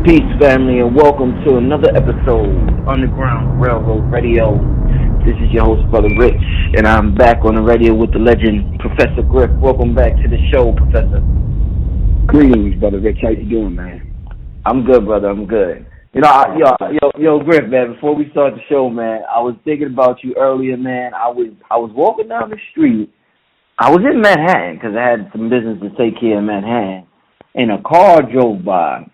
Peace, family, and welcome to another episode Underground Railroad Radio. This is your host, Brother Rich, and I'm back on the radio with the legend, Professor Griff. Welcome back to the show, Professor. Greetings, Brother Rich. How you doing, man? I'm good, brother. I'm good. Yo, Griff, man. Before we start the show, man, I was thinking about you earlier, man. I was walking down the street. I was in Manhattan because I had some business to take care in Manhattan, and a car drove by.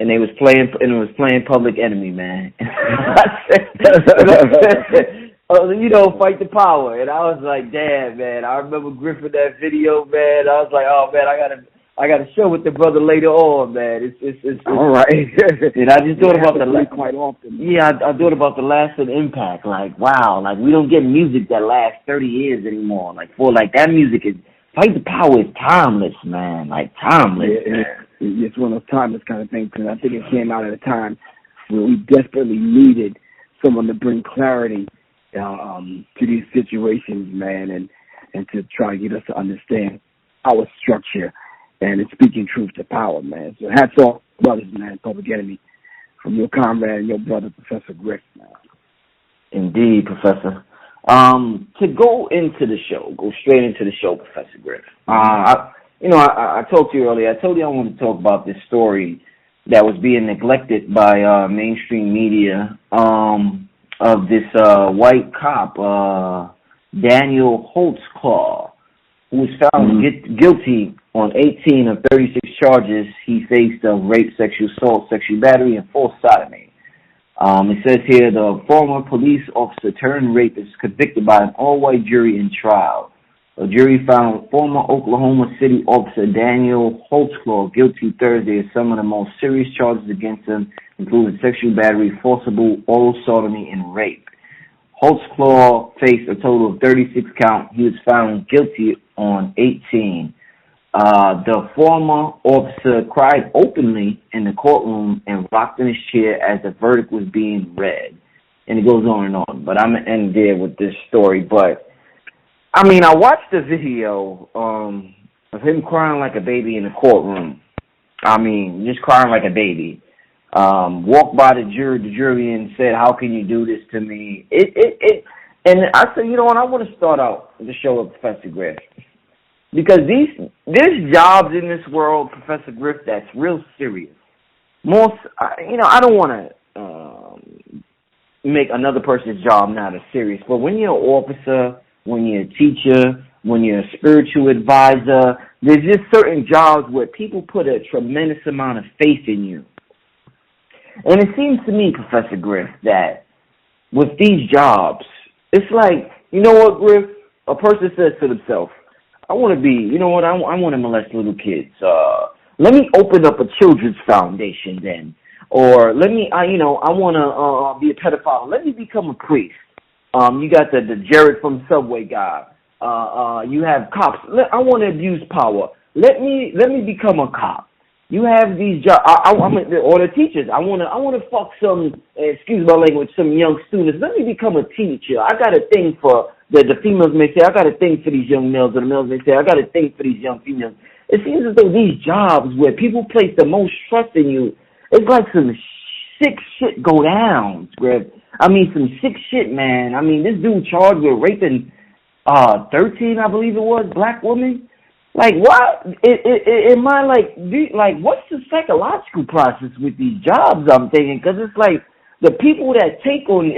And it was playing Public Enemy, man. I said, fight the power. And I was like, damn, man. I remember Griff in that video, man. I was like, oh man, I gotta show with the brother later on, man. It's all right. And I just thought about quite often. Yeah, I thought about the lasting impact. Like, wow, like we don't get music that lasts 30 years anymore. Like that music is Fight the Power is timeless, man. Like timeless. Yeah, it's one of those timeless kind of things, and I think it came out at a time where we desperately needed someone to bring clarity to these situations, man, and to try to get us to understand our structure and it's speaking truth to power, man. So hats off, brothers, man, Public Enemy, from your comrade and your brother, Professor Griff, man. Indeed, Professor. To go straight into the show, Professor Griff. I talked to you earlier. I told you I wanted to talk about this story that was being neglected by mainstream media of this white cop, Daniel Holtzclaw, who was found guilty on 18 of 36 charges he faced of rape, sexual assault, sexual battery, and false sodomy. It says here the former police officer turned rapist convicted by an all-white jury in trial. A jury found former Oklahoma City officer Daniel Holtzclaw guilty Thursday of some of the most serious charges against him, including sexual battery, forcible oral sodomy, and rape. Holtzclaw faced a total of 36 counts. He was found guilty on 18. The former officer cried openly in the courtroom and rocked in his chair as the verdict was being read. And it goes on and on. But I'm going to end there with this story. But, I watched the video of him crying like a baby in the courtroom. Just crying like a baby. Walked by the jury and said, how can you do this to me? And I said, you know what, I want to start out the show with Professor Griff. Because there's jobs in this world, Professor Griff, that's real serious. I don't want to make another person's job not as serious, but when you're an officer, when you're a teacher, when you're a spiritual advisor, there's just certain jobs where people put a tremendous amount of faith in you. And it seems to me, Professor Griff, that with these jobs, it's like, you know what, Griff? A person says to themselves, I want to molest little kids. Let me open up a children's foundation then. Or I want to be a pedophile. Let me become a priest. You got the Jared from Subway guy. You have cops. I want to abuse power. Let me become a cop. You have these jobs. Or the teachers. I want to fuck some, excuse my language, some young students. Let me become a teacher. I got a thing for the females may say, I got a thing for these young males, or the males may say, I got a thing for these young females. It seems as though these jobs where people place the most trust in you, it's like some sick shit go down, Griff. Some sick shit, man. This dude charged with raping 13, I believe it was, black women. Like, what? What's the psychological process with these jobs, I'm thinking? Because it's like the people that take on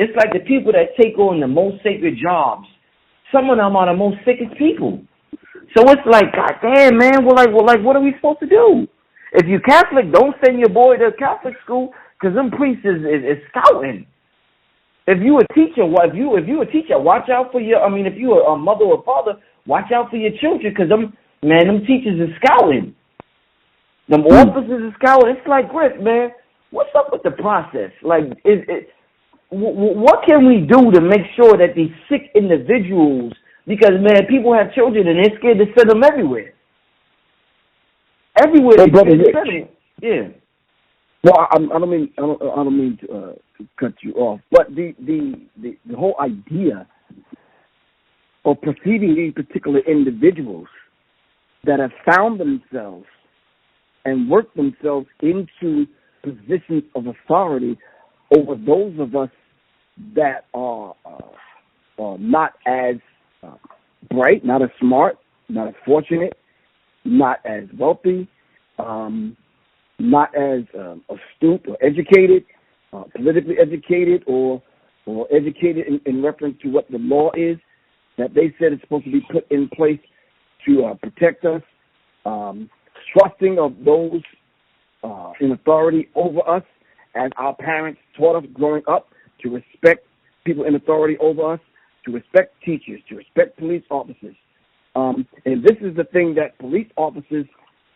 the most sacred jobs, some of them are the most sickest people. So it's like, God damn, man, what are we supposed to do? If you're Catholic, don't send your boy to Catholic school, because them priests is scouting. If you a teacher, watch out for your, if you a mother or father, watch out for your children, because them teachers is scouting. Them officers is scouting. It's like, Griff, man, what's up with the process? Like, what can we do to make sure that these sick individuals, because, man, people have children and they're scared to send them everywhere. Everywhere they send them. Yeah. Well, I don't mean to cut you off, but the whole idea of perceiving these particular individuals that have found themselves and worked themselves into positions of authority over those of us that are not as bright, not as smart, not as fortunate, not as wealthy, not as astute or educated, politically educated, or educated in reference to what the law is that they said is supposed to be put in place to protect us, trusting of those in authority over us, as our parents taught us growing up to respect people in authority over us, to respect teachers, to respect police officers. And this is the thing that police officers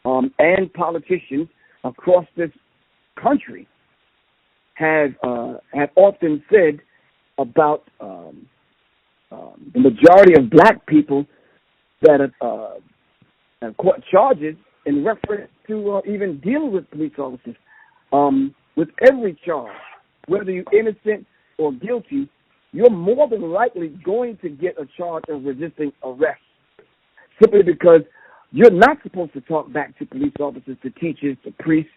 and politicians across this country have often said about the majority of black people that have caught charges in reference to even dealing with police officers. With every charge, whether you're innocent or guilty, you're more than likely going to get a charge of resisting arrest, simply because you're not supposed to talk back to police officers, to teachers, to priests,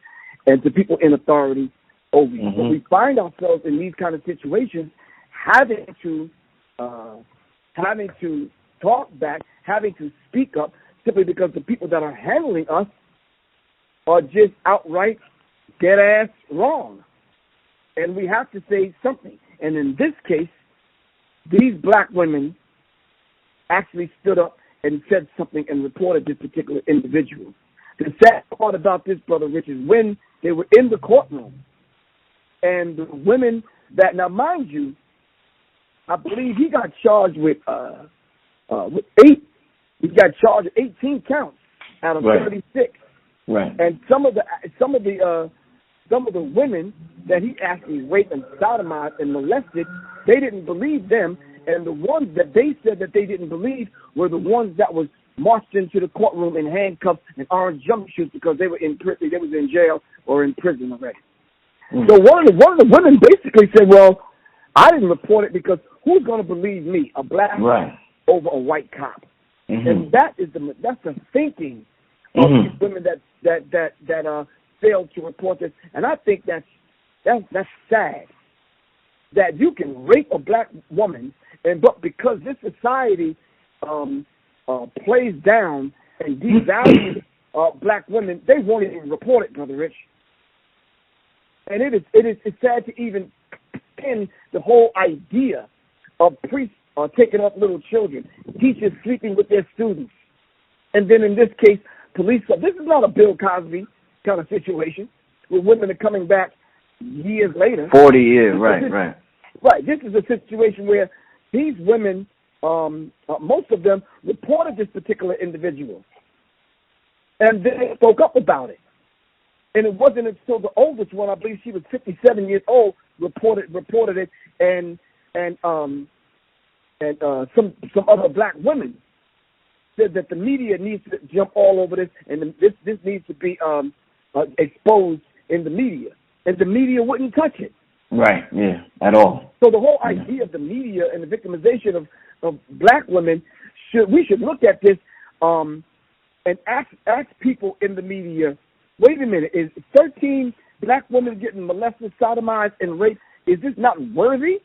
and to people in authority over you. So we find ourselves in these kind of situations having to talk back, having to speak up, simply because the people that are handling us are just outright dead-ass wrong. And we have to say something. And in this case, these black women actually stood up and said something and reported this particular individual. The sad part about this, Brother Rich, is when they were in the courtroom, and the women that, now mind you, I believe he got charged with 8. He got charged with 18 counts out of 36. Right. And some of the women that he actually raped and sodomized and molested, they didn't believe them, and the ones that they said that they didn't believe were the ones that was marched into the courtroom in handcuffs and orange jumpsuits because they were in prison, they was in jail or in prison already. So one of the women basically said, "Well, I didn't report it because who's going to believe me, a black over a white cop?" And that's the thinking of these women that failed to report this. And I think that's sad that you can rape a black woman, but because this society plays down and devalues black women, they won't even report it, Brother Rich. And it's sad to even pin the whole idea of priests taking up little children, teachers sleeping with their students, and then in this case, police. This is not a Bill Cosby kind of situation where women are coming back years later. 40 years, right. Right. This is a situation where these women, most of them, reported this particular individual, and they spoke up about it. And it wasn't until the oldest one, I believe she was 57 years old, reported it, and some other black women said that the media needs to jump all over this, and this needs to be exposed in the media, and the media wouldn't touch it. Right. Yeah. At all. So the whole idea of the media and the victimization of black women, we should look at this and ask people in the media. Wait a minute, is 13 black women getting molested, sodomized, and raped, is this not worthy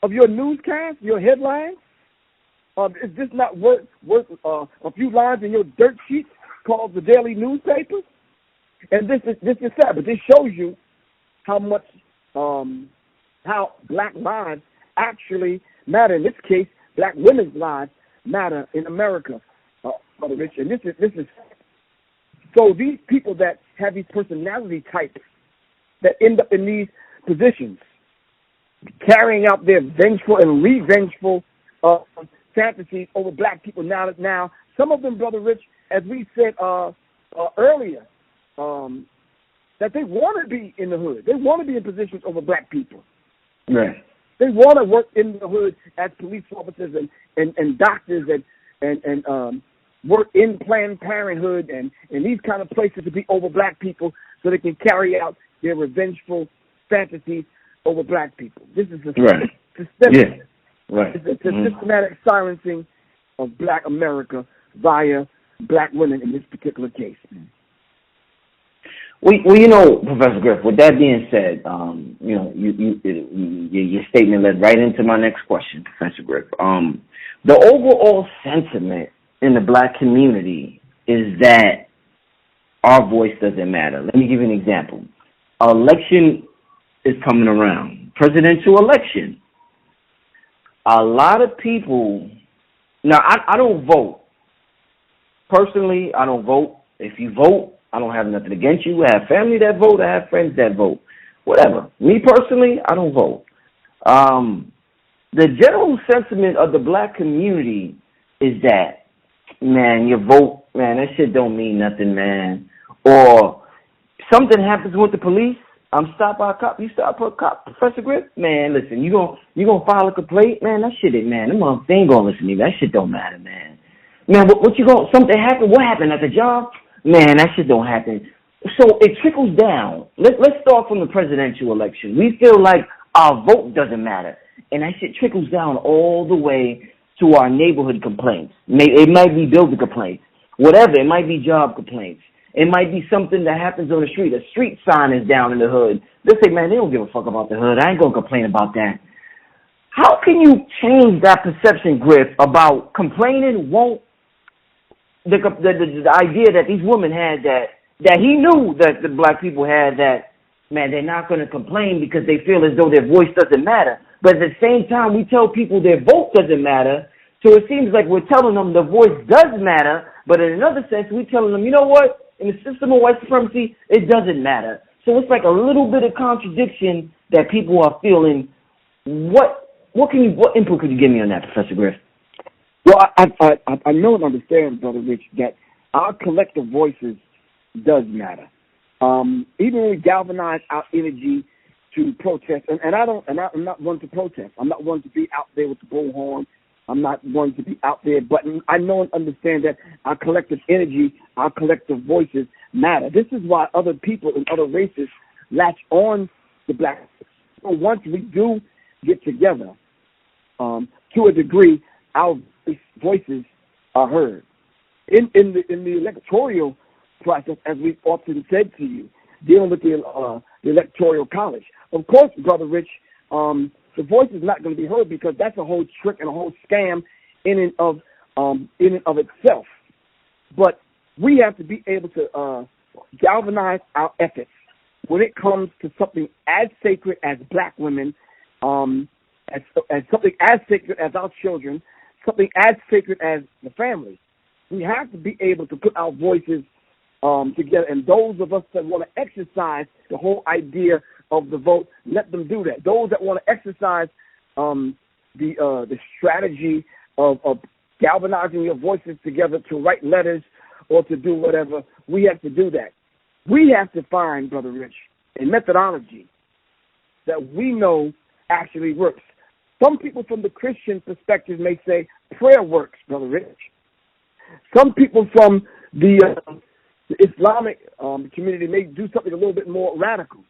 of your newscast, your headlines? Is this not worth a few lines in your dirt sheet called the daily newspaper? And this is sad, but this shows you how much, how black lives actually matter. In this case, black women's lives matter in America, Brother Rich. And this is so these people that have these personality types that end up in these positions, carrying out their vengeful and revengeful fantasies over black people. Now, some of them, Brother Rich, as we said earlier, that they want to be in the hood. They want to be in positions over black people. Right. They want to work in the hood as police officers and doctors and work in Planned Parenthood and these kind of places to be over black people so they can carry out their revengeful fantasies over black people. This is a systematic, It's a systematic silencing of black America via black women in this particular case. Well, Professor Griff. With that being said, your statement led right into my next question, Professor Griff. The overall sentiment in the black community is that our voice doesn't matter. Let me give you an example. Election is coming around, presidential election. A lot of people. Now, I don't vote. Personally, I don't vote. If you vote, I don't have nothing against you. I have family that vote. I have friends that vote. Whatever. Me personally, I don't vote. The general sentiment of the black community is that, man, your vote, man, that shit don't mean nothing, man. Or something happens with the police, I'm stopped by a cop. You stop by a cop, Professor Griff? Man, listen, you gonna file a complaint? Man, that shit ain't, man. Them motherfuckers ain't gonna listen to me. That shit don't matter, man. Man, what you gonna, something happened? What happened at the job? Man, that shit don't happen. So it trickles down. Let's start from the presidential election. We feel like our vote doesn't matter. And that shit trickles down all the way to our neighborhood complaints. It might be building complaints. Whatever. It might be job complaints. It might be something that happens on the street. A street sign is down in the hood. They'll say, man, they don't give a fuck about the hood. I ain't going to complain about that. How can you change that perception, Griff, about complaining won't, the idea that these women had that he knew that the black people had that, man, they're not going to complain because they feel as though their voice doesn't matter. But at the same time, we tell people their vote doesn't matter. So it seems like we're telling them the voice does matter. But in another sense, we're telling them, you know what? In the system of white supremacy, it doesn't matter. So it's like a little bit of contradiction that people are feeling. What input could you give me on that, Professor Griff? Well, I know and understand, Brother Rich, that our collective voices does matter. Even when we galvanize our energy to protest, and I'm not one to protest. I'm not one to be out there with the bullhorn. I'm not one to be out there, but I know and understand that our collective energy, our collective voices matter. This is why other people in other races latch on to black. So once we do get together, to a degree, our voices are heard. In the electoral process, as we've often said to you, dealing with the electoral college. Of course, Brother Rich, the voice is not going to be heard because that's a whole trick and a whole scam in and of itself. But we have to be able to galvanize our efforts when it comes to something as sacred as black women, as something as sacred as our children, something as sacred as the family. We have to be able to put our voices together, and those of us that want to exercise the whole idea of the vote, let them do that. Those that want to exercise the strategy of galvanizing your voices together to write letters or to do whatever, we have to do that. We have to find, Brother Rich, a methodology that we know actually works. Some people from the Christian perspective may say prayer works, Brother Rich. Some people from the Islamic community may do something a little bit more radical.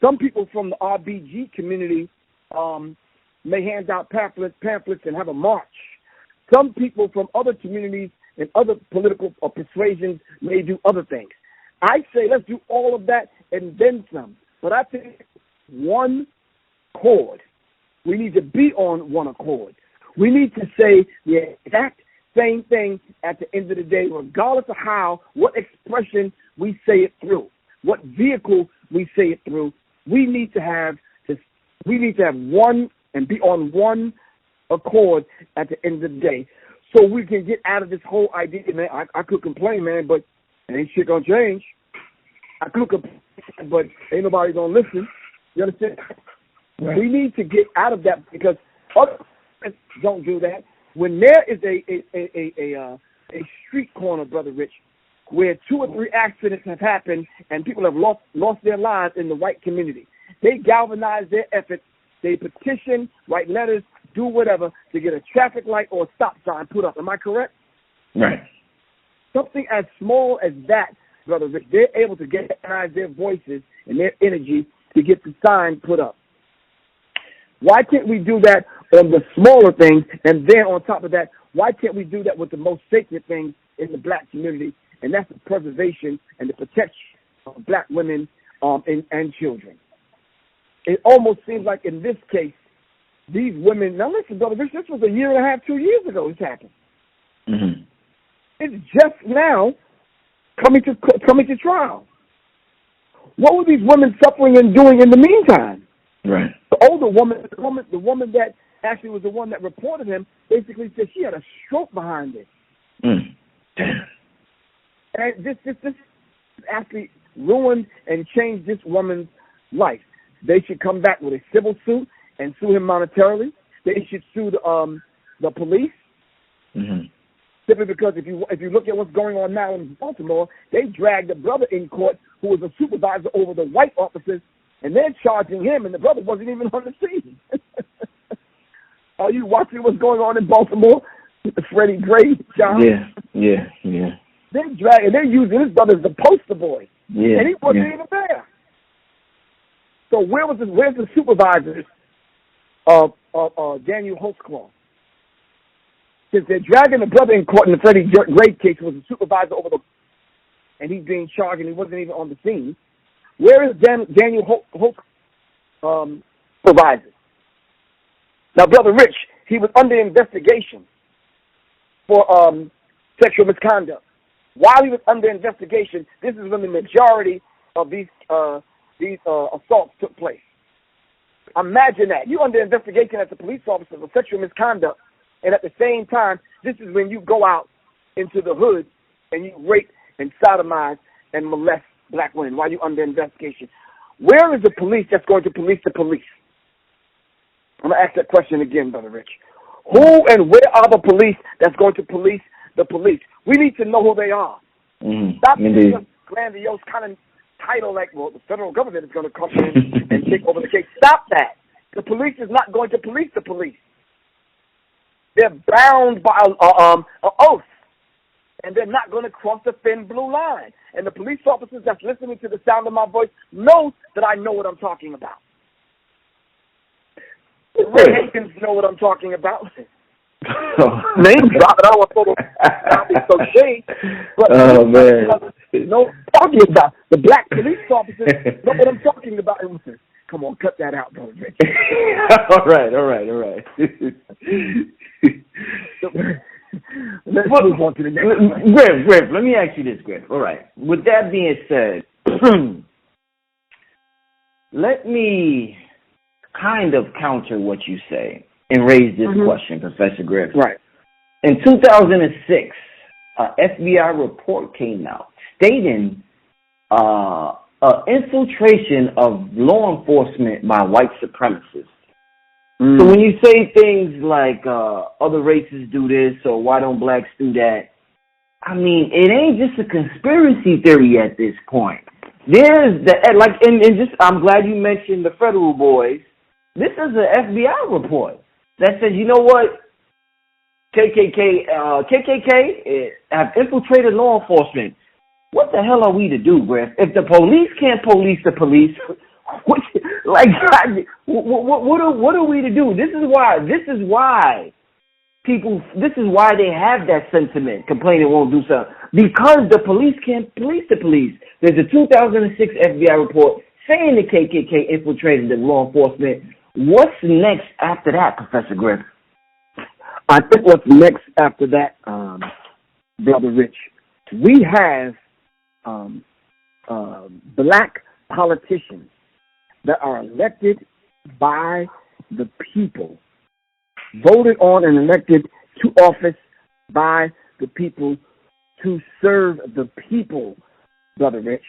Some people from the RBG community may hand out pamphlets and have a march. Some people from other communities and other political persuasions may do other things. I say let's do all of that and then some. But I think one chord. We need to be on one accord. We need to say the exact same thing at the end of the day, regardless of what expression we say it through, what vehicle we say it through. We need to have one and be on one accord at the end of the day, so we can get out of this whole idea, man. I could complain, man, but ain't shit gonna change. I could complain, but ain't nobody gonna listen. You understand? Right. We need to get out of that because other don't do that. When there is a street corner, Brother Rich, where 2 or 3 accidents have happened and people have lost their lives in the white community, they galvanize their efforts. They petition, write letters, do whatever to get a traffic light or a stop sign put up. Am I correct? Right. Something as small as that, Brother Rich, they're able to galvanize their voices and their energy to get the sign put up. Why can't we do that on the smaller things? And then on top of that, why can't we do that with the most sacred things in the black community? And that's the preservation and the protection of black women and children. It almost seems like in this case, these women. Now listen, brother, this was a year and a half, 2 years ago. This happened. Mm-hmm. It's just now coming to trial. What were these women suffering and doing in the meantime? Right. The older woman, the woman that actually was the one that reported him, basically said she had a stroke behind it. Mm. And this actually ruined and changed this woman's life. They should come back with a civil suit and sue him monetarily. They should sue the police. Mm-hmm. Simply because if you look at what's going on now in Baltimore, they dragged the brother in court who was a supervisor over the white officers, and they're charging him, and the brother wasn't even on the scene. Are you watching what's going on in Baltimore with the Freddie Gray job? Yeah. They're using his brother as the poster boy, and he wasn't even there. So where's the supervisors of Daniel Holtzclaw? Since they're dragging the brother in court in the Freddie Gray case, who was a supervisor over and he's being charged and he wasn't even on the scene. Where is Daniel Holtzclaw supervisor? Now, Brother Rich, he was under investigation for sexual misconduct. While he was under investigation, this is when the majority of these assaults took place. Imagine that. You under investigation as a police officer for sexual misconduct, and at the same time, this is when you go out into the hood and you rape and sodomize and molest black women while you're under investigation. Where is the police that's going to police the police? I'm going to ask that question again, Brother Rich. Who and where are the police that's going to police the police? We need to know who they are. Stop this grandiose kind of title like, well, the federal government is going to come in and take over the case. Stop that. The police is not going to police the police. They're bound by an oath, and they're not going to cross the thin blue line. And the police officers that's listening to the sound of my voice know that I know what I'm talking about. The Red Hagens know what I'm talking about. Name drop it. I don't want to be so shady. But know what I'm talking about. The black police officers know what I'm talking about. Come on, cut that out, brother. All right. Let's move on to the next. Griff, let me ask you this, Griff. All right. With that being said, let me kind of counter what you say and raise this question, Professor Griff. Right. In 2006, an FBI report came out stating infiltration of law enforcement by white supremacists. So when you say things like other races do this or why don't blacks do that, I mean, it ain't just a conspiracy theory at this point. There's I'm glad you mentioned the federal boys. This is an FBI report that says, you know what, KKK have infiltrated law enforcement. What the hell are we to do, Griff? If the police can't police the police, what are we to do? This is why they have that sentiment, complaining won't do something. Because the police can't police the police. There's a 2006 FBI report saying the KKK infiltrated the law enforcement. What's next after that, Professor Griff? I think what's next after that, Brother Rich, we have black politicians that are elected by the people, voted on and elected to office by the people to serve the people, Brother Rich.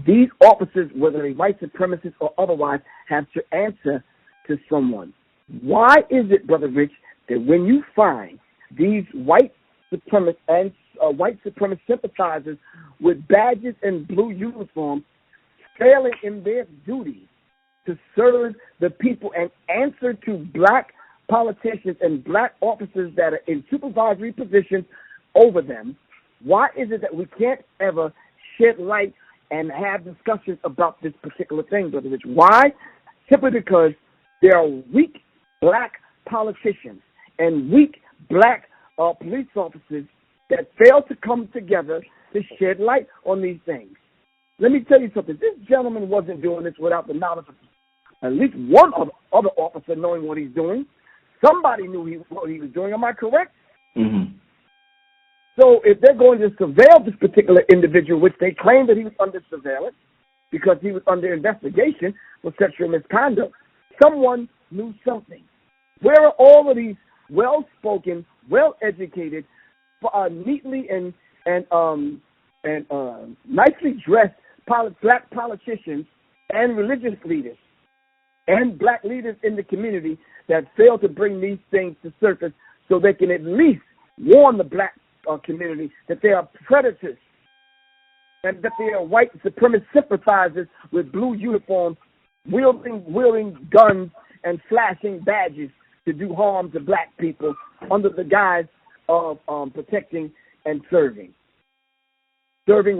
These officers, whether they're white supremacists or otherwise, have to answer to someone. Why is it, Brother Rich, that when you find these white supremacist and white supremacist sympathizers with badges and blue uniforms failing in their duty to serve the people and answer to black politicians and black officers that are in supervisory positions over them, why is it that we can't ever shed light and have discussions about this particular thing, Brother Rich? Why? Simply because there are weak black politicians and weak black police officers that fail to come together to shed light on these things. Let me tell you something. This gentleman wasn't doing this without the knowledge of at least one other officer knowing what he's doing. Somebody knew what he was doing. Am I correct? Mm-hmm. So if they're going to surveil this particular individual, which they claim that he was under surveillance because he was under investigation for sexual misconduct, someone knew something. Where are all of these well-spoken, well-educated, neatly and nicely dressed black politicians and religious leaders and black leaders in the community that fail to bring these things to surface so they can at least warn the black community that they are predators and that they are white supremacist sympathizers with blue uniforms, wielding guns and flashing badges to do harm to black people under the guise of protecting and serving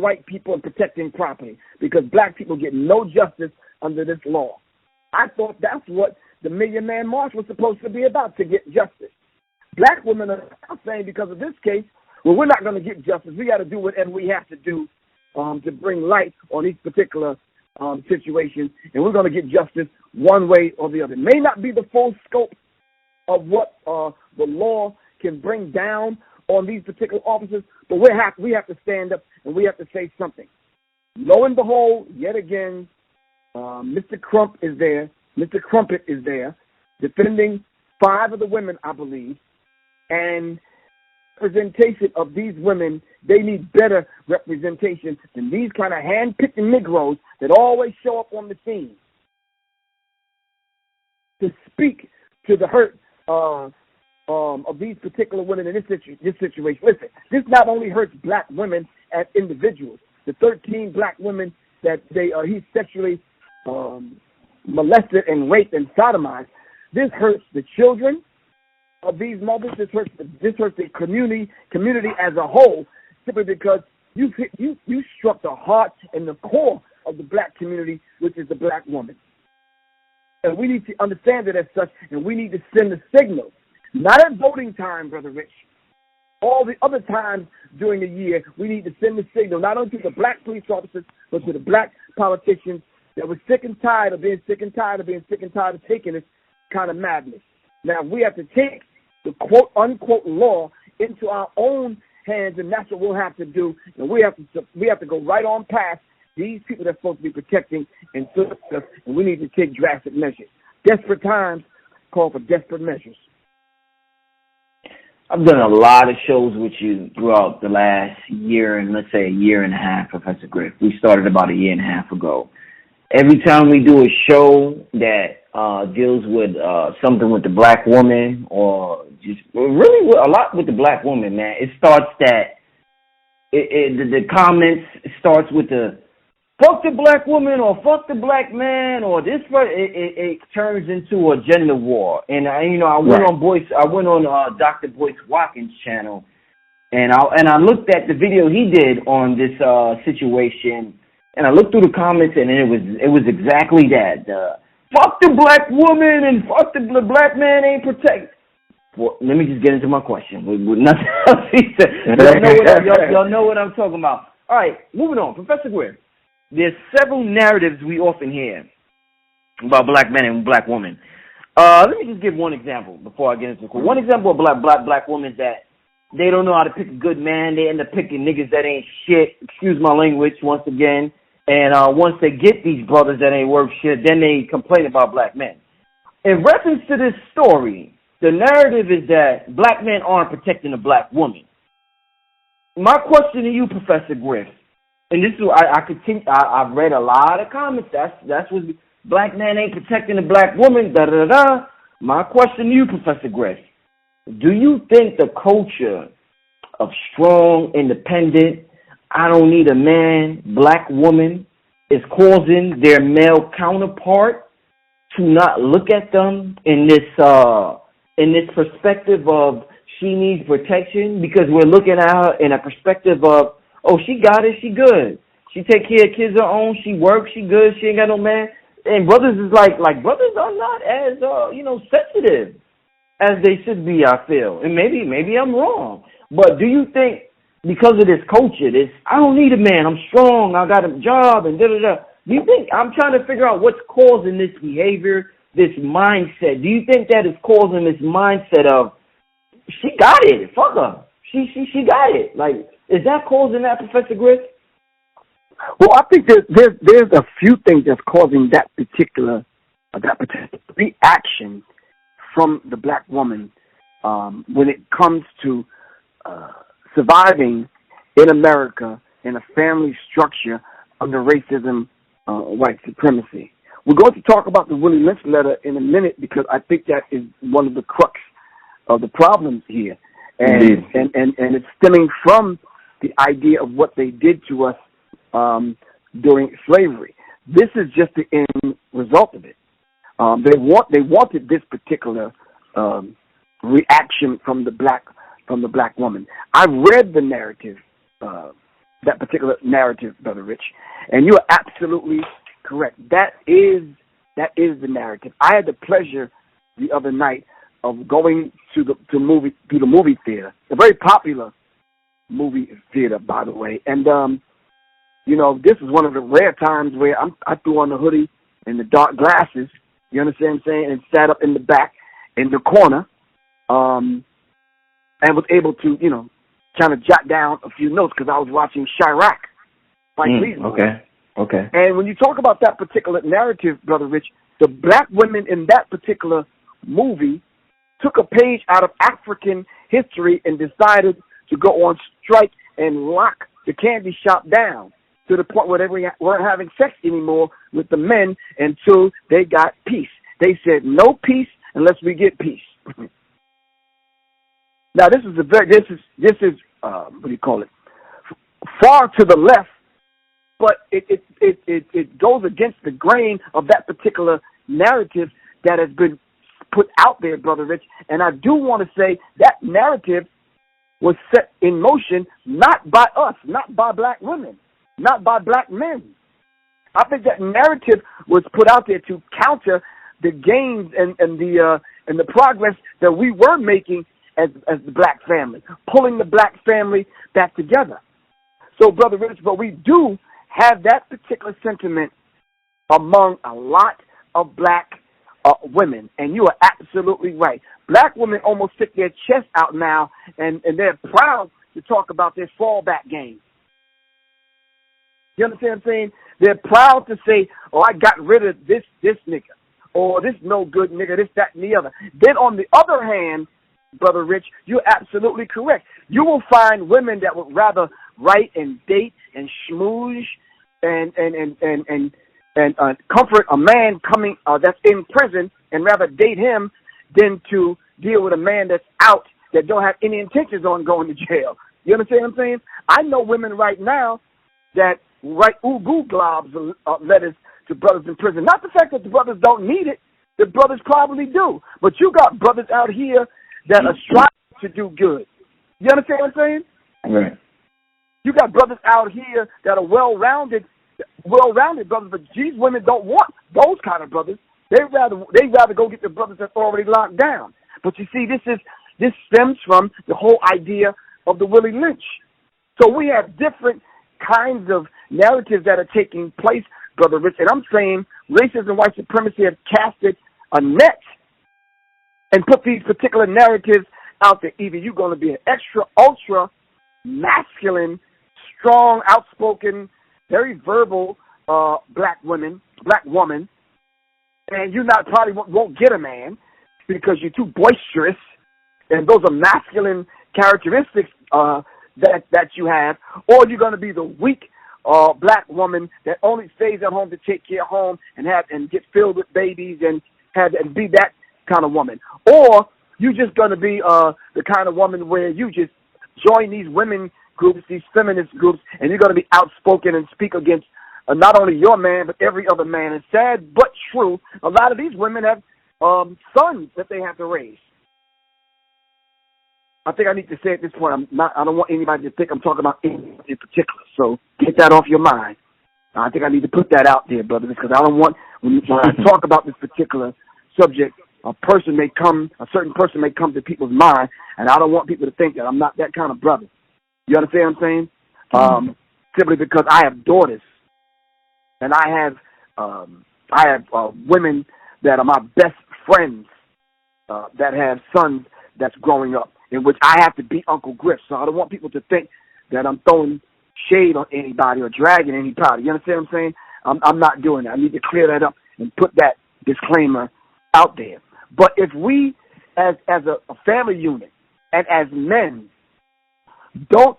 white people and protecting property, because black people get no justice under this law. I thought that's what the Million Man March was supposed to be about, to get justice. Black women are now saying, because of this case, well, we're not going to get justice. We got to do whatever we have to do to bring light on these particular situations, and we're going to get justice one way or the other. It may not be the full scope of what the law can bring down on these particular officers, but we have to stand up and we have to say something. Lo and behold, yet again, Mr. Crump is there. Mr. Crumpet is there, defending 5 of the women, I believe, and representation of these women. They need better representation than these kind of hand-picked Negroes that always show up on the scene to speak to the hurt of these particular women in this situation. Listen, this not only hurts black women as individuals, the 13 black women that he sexually molested and raped and sodomized. This hurts the children of these mothers. This hurts the community as a whole, simply because you struck the heart and the core of the black community, which is the black woman. And we need to understand it as such, and we need to send the signal. Not at voting time, Brother Rich. All the other times during the year, we need to send the signal, not only to the black police officers, but to the black politicians that were sick and tired of being sick and tired of taking this kind of madness. Now, we have to take the quote-unquote law into our own hands, and that's what we'll have to do. And we have to go right on past these people that are supposed to be protecting and serving us, and we need to take drastic measures. Desperate times call for desperate measures. I've done a lot of shows with you throughout the last year and let's say a year and a half, Professor Griff. We started about a year and a half ago. Every time we do a show that deals with something with the black woman, or just really a lot with the black woman, man, it starts the comments starts with the fuck the black woman or fuck the black man or this. It turns into a gender war. And I went on Dr. Boyce Watkins' channel, and I looked at the video he did on this situation. And I looked through the comments, and it was exactly that. Fuck the black woman and fuck the black man ain't protect. Well, let me just get into my question. With nothing else he said. Y'all know what I'm talking about. All right, moving on. Professor Griff, there's several narratives we often hear about black men and black women. Let me just give one example before I get into it. One example of black women is that they don't know how to pick a good man. They end up picking niggas that ain't shit. Excuse my language once again. And once they get these brothers that ain't worth shit, then they complain about black men. In reference to this story, the narrative is that black men aren't protecting a black woman. My question to you, Professor Griff, and this is I've read a lot of comments. That's what black man ain't protecting a black woman. Da da da. My question to you, Professor Griff, do you think the culture of strong, independent, I don't need a man, black woman is causing their male counterpart to not look at them in this perspective of she needs protection, because we're looking at her in a perspective of, oh, she got it, she good. She take care of kids her own, she works, she good, she ain't got no man. And brothers is like brothers are not as sensitive as they should be, I feel. And maybe I'm wrong. But do you think because of this culture, I don't need a man, I'm strong, I got a job, and da-da-da. Do you think, I'm trying to figure out what's causing this behavior, this mindset. Do you think that is causing this mindset of, she got it, fuck her, she got it? Like, is that causing that, Professor Griff? Well, I think there's a few things that's causing that particular reaction from the black woman when it comes to surviving in America in a family structure under racism, white supremacy. We're going to talk about the Willie Lynch letter in a minute because I think that is one of the crux of the problems here. And it's stemming from the idea of what they did to us during slavery. This is just the end result of it. They wanted this particular reaction from the black woman. I read the narrative, that particular narrative, Brother Rich, and you are absolutely correct. That is the narrative. I had the pleasure the other night of going to the movie theater, a very popular movie theater, by the way, and this is one of the rare times where I threw on the hoodie and the dark glasses, you understand what I'm saying, and sat up in the back, in the corner, and was able to, kind of jot down a few notes because I was watching Chirac. Okay. And when you talk about that particular narrative, Brother Rich, the black women in that particular movie took a page out of African history and decided to go on strike and lock the candy shop down to the point where they weren't having sex anymore with the men until they got peace. They said, no peace unless we get peace. Now, this is what do you call it? Far to the left, but it goes against the grain of that particular narrative that has been put out there, Brother Rich. And I do want to say that narrative was set in motion not by us, not by black women, not by black men. I think that narrative was put out there to counter the gains and the progress that we were making as the black family, pulling the black family back together. So, Brother Rich, but we do have that particular sentiment among a lot of black women, and you are absolutely right. Black women almost stick their chest out now, and they're proud to talk about their fallback game. You understand what I'm saying? They're proud to say, oh, I got rid of this nigga, or this no good nigga, this, that, and the other. Then on the other hand, Brother Rich, you're absolutely correct. You will find women that would rather write and date and schmooze and comfort a man coming that's in prison and rather date him than to deal with a man that's out that don't have any intentions on going to jail. You understand what I'm saying? I know women right now that write ooh-goo globs letters to brothers in prison. Not the fact that the brothers don't need it. The brothers probably do. But you got brothers out here that are striving to do good. You understand what I'm saying? Right. You got brothers out here that are well-rounded brothers, but these women don't want those kind of brothers. They'd rather go get the brothers that's already locked down. But you see, this stems from the whole idea of the Willie Lynch. So we have different kinds of narratives that are taking place, Brother Rich, and I'm saying racism and white supremacy have casted a net and put these particular narratives out there. Either you're going to be an extra, ultra masculine, strong, outspoken, very verbal black woman, and you probably won't get a man because you're too boisterous, and those are masculine characteristics that you have, or you're going to be the weak black woman that only stays at home to take care of home and get filled with babies and be that kind of woman, or you're just going to be the kind of woman where you just join these women groups, these feminist groups, and you're going to be outspoken and speak against not only your man, but every other man. And sad but true, a lot of these women have sons that they have to raise. I think I need to say at this point, I don't want anybody to think I'm talking about anything in particular. So get that off your mind. I think I need to put that out there, brother, because I don't want, when I talk about this particular subject, a certain person may come to people's mind, and I don't want people to think that I'm not that kind of brother. You understand what I'm saying? Simply because I have daughters, and I have women that are my best friends that have sons that's growing up, in which I have to be Uncle Griff. So I don't want people to think that I'm throwing shade on anybody or dragging anybody. You understand what I'm saying? I'm not doing that. I need to clear that up and put that disclaimer out there. But if we, as a family unit and as men, don't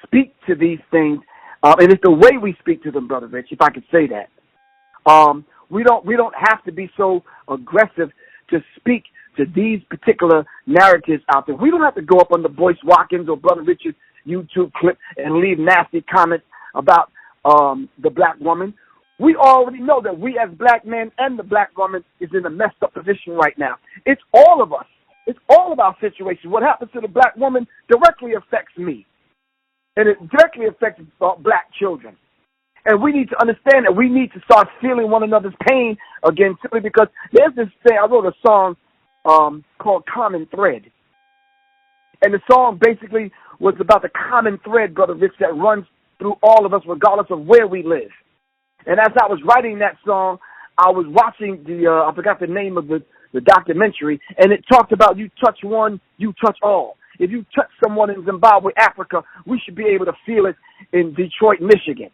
speak to these things, and it's the way we speak to them, Brother Rich, if I could say that. We don't have to be so aggressive to speak to these particular narratives out there. We don't have to go up on the Boyce Watkins or Brother Rich's YouTube clip and leave nasty comments about the black woman. We already know that we as black men and the black woman is in a messed up position right now. It's all of us. It's all of our situation. What happens to the black woman directly affects me. And it directly affects black children. And we need to understand that we need to start feeling one another's pain again, simply because there's this thing. I wrote a song called Common Thread. And the song basically was about the common thread, Brother Rich, that runs through all of us regardless of where we live. And as I was writing that song, I was watching I forgot the name of the documentary, and it talked about you touch one, you touch all. If you touch someone in Zimbabwe, Africa, we should be able to feel it in Detroit, Michigan,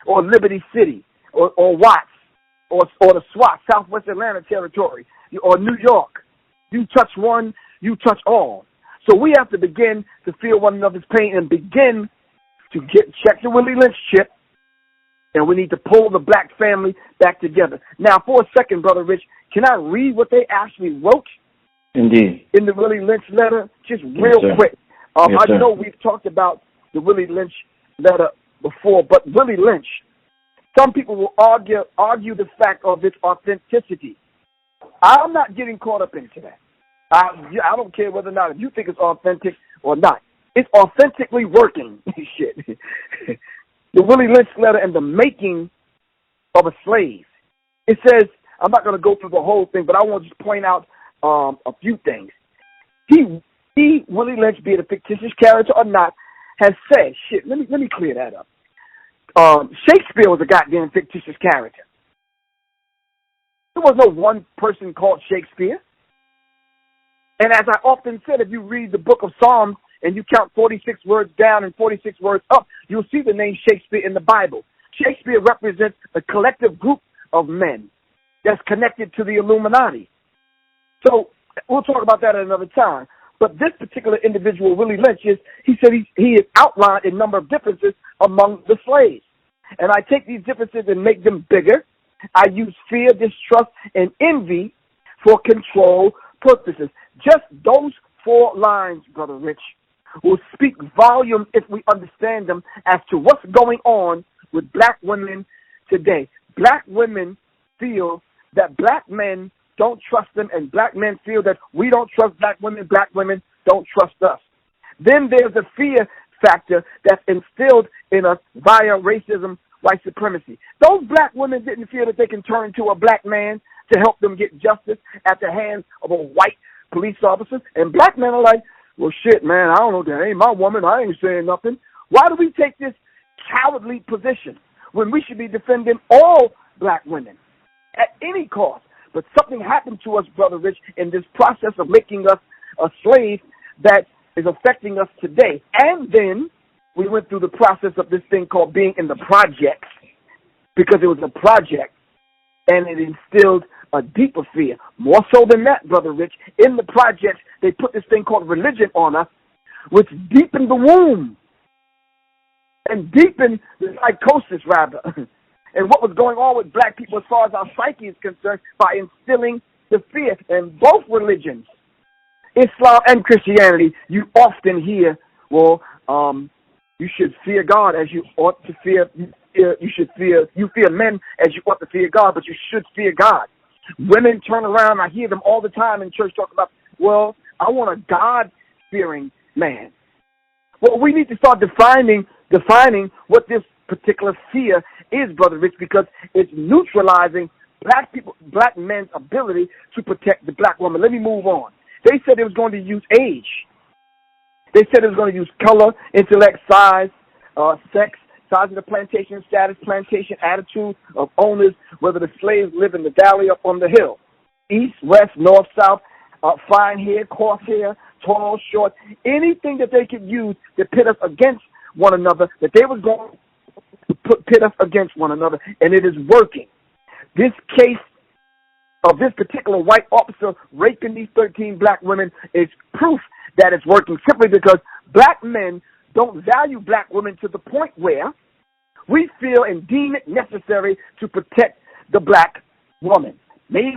or Liberty City, or Watts, or the SWAT, Southwest Atlanta Territory, or New York. You touch one, you touch all. So we have to begin to feel one another's pain and begin to check the Willie Lynch chip, and we need to pull the black family back together. Now, for a second, Brother Rich, can I read what they actually wrote? Indeed. In the Willie Lynch letter, just real quick. I know we've talked about the Willie Lynch letter before, but Willie Lynch, some people will argue the fact of its authenticity. I'm not getting caught up into that. I don't care whether or not if you think it's authentic or not. It's authentically working. Shit. The Willie Lynch letter and the making of a slave. It says, I'm not going to go through the whole thing, but I want to just point out a few things. He, Willie Lynch, be it a fictitious character or not, has said, shit, let me clear that up. Shakespeare was a goddamn fictitious character. There was no one person called Shakespeare. And as I often said, if you read the book of Psalms and you count 46 words down and 46 words up, you'll see the name Shakespeare in the Bible. Shakespeare represents a collective group of men that's connected to the Illuminati. So we'll talk about that at another time. But this particular individual, Willie Lynch, he said he has outlined a number of differences among the slaves. And I take these differences and make them bigger. I use fear, distrust, and envy for control purposes. Just those 4 lines, Brother Rich, will speak volume if we understand them as to what's going on with black women today. Black women feel that black men don't trust them, and black men feel that we don't trust black women don't trust us. Then there's a fear factor that's instilled in us via racism, white supremacy. Those black women didn't feel that they can turn to a black man to help them get justice at the hands of a white police officer. And black men are like, well, shit, man, I don't know, that ain't my woman. I ain't saying nothing. Why do we take this cowardly position when we should be defending all black women at any cost? But something happened to us, Brother Rich, in this process of making us a slave that is affecting us today. And then we went through the process of this thing called being in the projects, because it was a project, and it instilled a deeper fear. More so than that, Brother Rich, in the projects, they put this thing called religion on us, which deepened the wound and deepened the psychosis, rather. And what was going on with black people as far as our psyche is concerned by instilling the fear. And both religions, Islam and Christianity, you often hear, well, you should fear God as you ought to fear. You fear men as you ought to fear God, but you should fear God. Women turn around, I hear them all the time in church talk about, well, I want a God-fearing man. Well, we need to start defining what this particular fear is, Brother Rich, because it's neutralizing black men's ability to protect the black woman. Let me move on. They said it was going to use age. They said it was going to use color, intellect, size, sex, size of the plantation status, plantation attitude of owners, whether the slaves live in the valley or on the hill, east, west, north, south, fine hair, coarse hair, tall, short, anything that they could use to pit us against one another, that they was going to pit us against one another, and it is working. This case of this particular white officer raping these 13 black women is proof that it's working, simply because black men don't value black women to the point where we feel and deem it necessary to protect the black woman. Maybe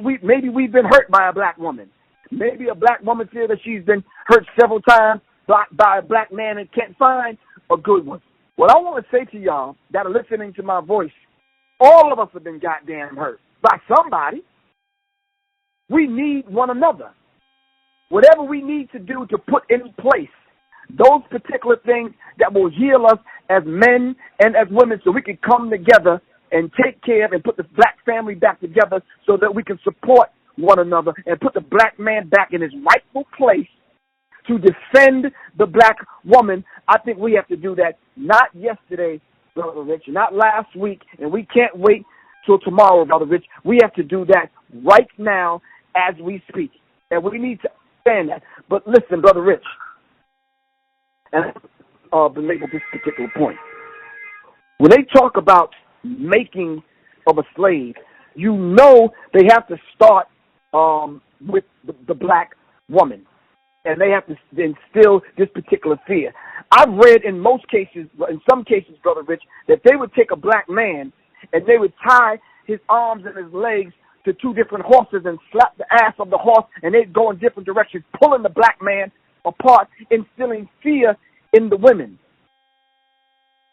we've been hurt by a black woman. Maybe a black woman feels that she's been hurt several times by a black man and can't find a good one. What I want to say to y'all that are listening to my voice, all of us have been goddamn hurt by somebody. We need one another. Whatever we need to do to put in place those particular things that will heal us as men and as women, so we can come together and take care of and put the black family back together so that we can support one another and put the black man back in his rightful place to defend the black woman. I think we have to do that, not yesterday, Brother Rich, not last week, and we can't wait till tomorrow, Brother Rich. We have to do that right now as we speak, and we need to understand that. But listen, Brother Rich, and belabor this particular point. When they talk about making of a slave, you know they have to start with the black woman, and they have to instill this particular fear. I've read in some cases, Brother Rich, that they would take a black man and they would tie his arms and his legs to two different horses and slap the ass of the horse, and they'd go in different directions, pulling the black man apart, instilling fear in the women.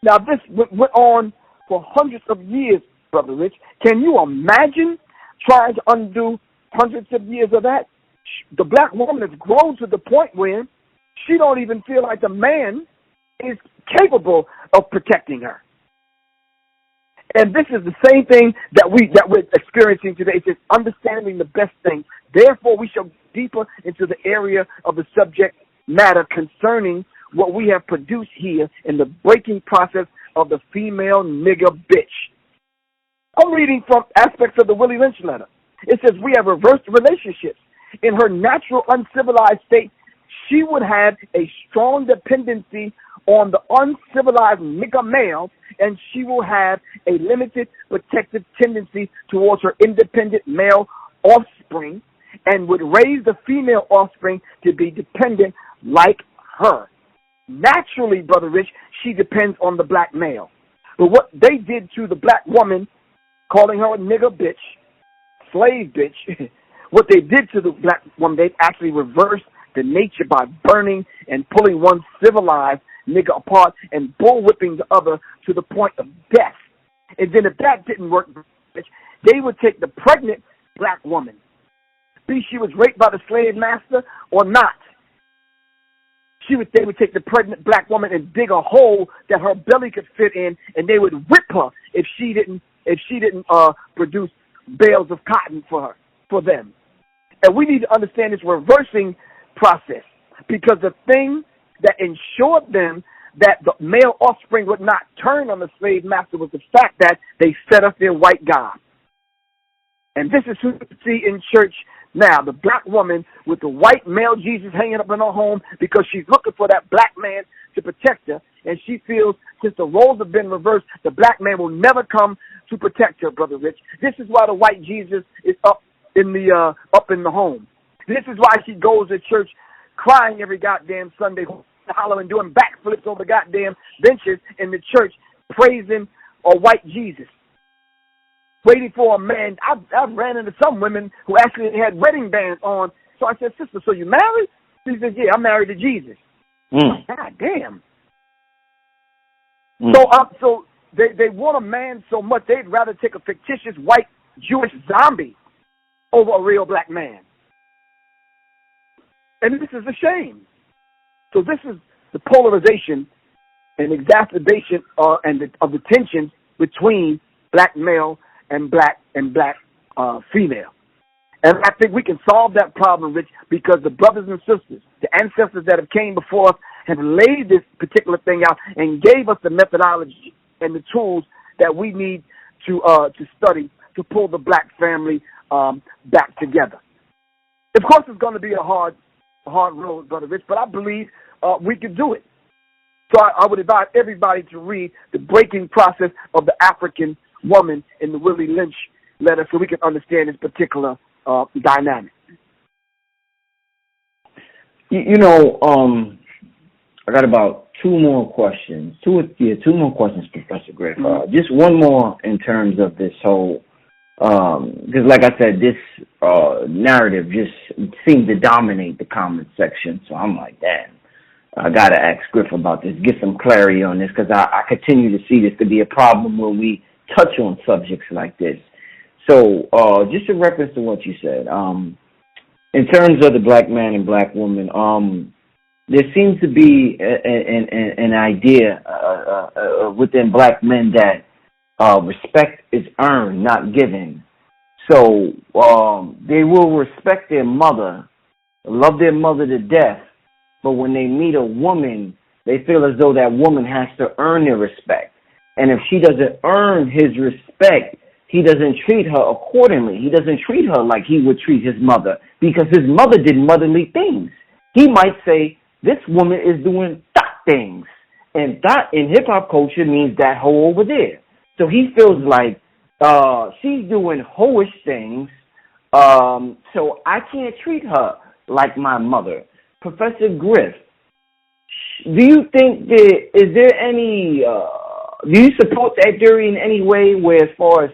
Now, this went on for hundreds of years, Brother Rich. Can you imagine trying to undo hundreds of years of that? The black woman has grown to the point where she don't even feel like the man is capable of protecting her. And this is the same thing that we're experiencing today. It's just understanding the best thing. Therefore, we shall go deeper into the area of the subject matter concerning what we have produced here in the breaking process of the female nigger bitch. I'm reading from aspects of the Willie Lynch letter. It says we have reversed relationships. In her natural uncivilized state, she would have a strong dependency on the uncivilized nigger male, and she will have a limited protective tendency towards her independent male offspring, and would raise the female offspring to be dependent like her. Naturally, Brother Rich, she depends on the black male. But what they did to the black woman, calling her a nigger bitch, slave bitch, what they did to the black woman, they actually reversed the nature by burning and pulling one civilized nigger apart and bullwhipping the other to the point of death. And then if that didn't work, they would take the pregnant black woman, be she was raped by the slave master or not. They would take the pregnant black woman and dig a hole that her belly could fit in, and they would whip her if she didn't produce bales of cotton for them. And we need to understand this reversing process, because the thing that ensured them that the male offspring would not turn on the slave master was the fact that they set up their white God. And this is who we see in church now, the black woman with the white male Jesus hanging up in her home because she's looking for that black man to protect her. And she feels since the roles have been reversed, the black man will never come to protect her, Brother Rich. This is why the white Jesus is up in the home. This is why she goes to church crying every goddamn Sunday, hollering, doing backflips over goddamn benches in the church, praising a white Jesus, waiting for a man. I've ran into some women who actually had wedding bands on. So I said, sister, so you married? She said, yeah, I'm married to Jesus. God damn. So they want a man so much, they'd rather take a fictitious white Jewish zombie over a real black man. And this is a shame. So this is the polarization and exacerbation of the tensions between black male and black female. And I think we can solve that problem, Rich, because the brothers and sisters, the ancestors that have came before us, have laid this particular thing out and gave us the methodology and the tools that we need to study to pull the black family back together. Of course, it's going to be a hard road, Brother Rich, but I believe we can do it. So I would advise everybody to read the breaking process of the African woman in the Willie Lynch letter so we can understand this particular dynamic. I got about two more questions, Professor Griff. Just one more in terms of this whole, because like I said, this narrative just seemed to dominate the comment section. So I'm like, damn, I got to ask Griff about this, get some clarity on this, because I continue to see this to be a problem when we touch on subjects like this. So just in reference to what you said, in terms of the black man and black woman, there seems to be an idea within black men that respect is earned, not given. So they will respect their mother, love their mother to death, but when they meet a woman, they feel as though that woman has to earn their respect. And if she doesn't earn his respect, he doesn't treat her accordingly. He doesn't treat her like he would treat his mother because his mother did motherly things. He might say, this woman is doing that things. And that in hip-hop culture means that hoe over there. So he feels like she's doing hoish things, so I can't treat her like my mother. Professor Griff, do you think is there any, do you support that theory in any way where as far as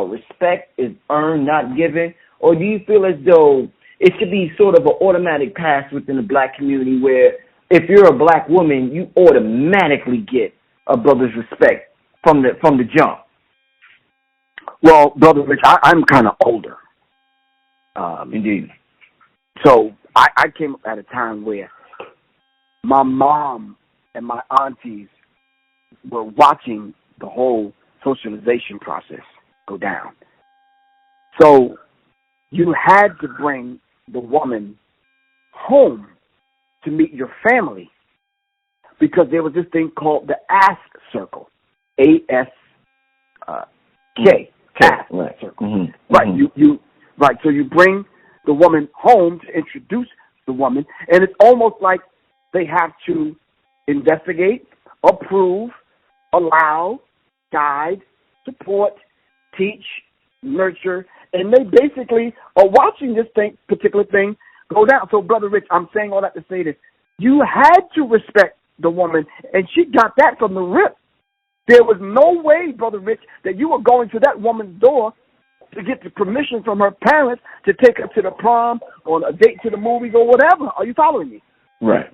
respect is earned, not given? Or do you feel as though it should be sort of an automatic pass within the black community where if you're a black woman, you automatically get a brother's respect from the jump? Well, Brother Rich, I'm kind of older. Indeed. So I came up at a time where my mom and my aunties were watching the whole socialization process go down. So you had to bring the woman home to meet your family because there was this thing called the ASK circle, ASK, right. circle. Mm-hmm. Right. Mm-hmm. Right. So you bring the woman home to introduce the woman, and it's almost like they have to investigate, approve, allow, guide, support, teach, nurture, and they basically are watching this particular thing go down. So, Brother Rich, I'm saying all that to say this. You had to respect the woman, and she got that from the rip. There was no way, Brother Rich, that you were going to that woman's door to get the permission from her parents to take her to the prom or a date to the movies or whatever. Are you following me? Right.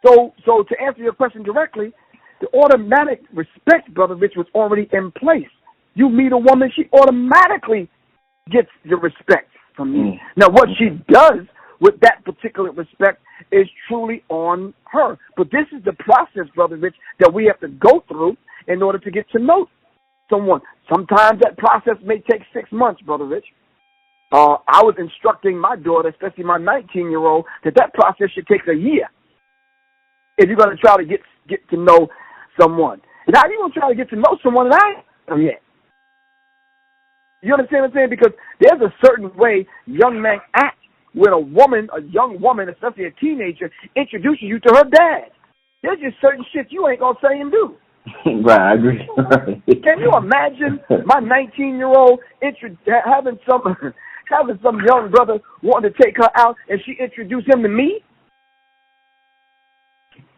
So to answer your question directly, the automatic respect, Brother Rich, was already in place. You meet a woman, she automatically gets the respect from you. Now, what she does with that particular respect is truly on her. But this is the process, Brother Rich, that we have to go through in order to get to know someone. Sometimes that process may take 6 months, Brother Rich. I was instructing my daughter, especially my 19-year-old, that process should take a year if you're going to try to get to know someone. Now, you're going to try to get to know someone, and I ain't yet. You understand what I'm saying? Because there's a certain way young men act when a young woman, especially a teenager, introduces you to her dad. There's just certain shit you ain't going to say and do. Right, I agree. Can you imagine my 19-year-old having some young brother wanting to take her out and she introduced him to me?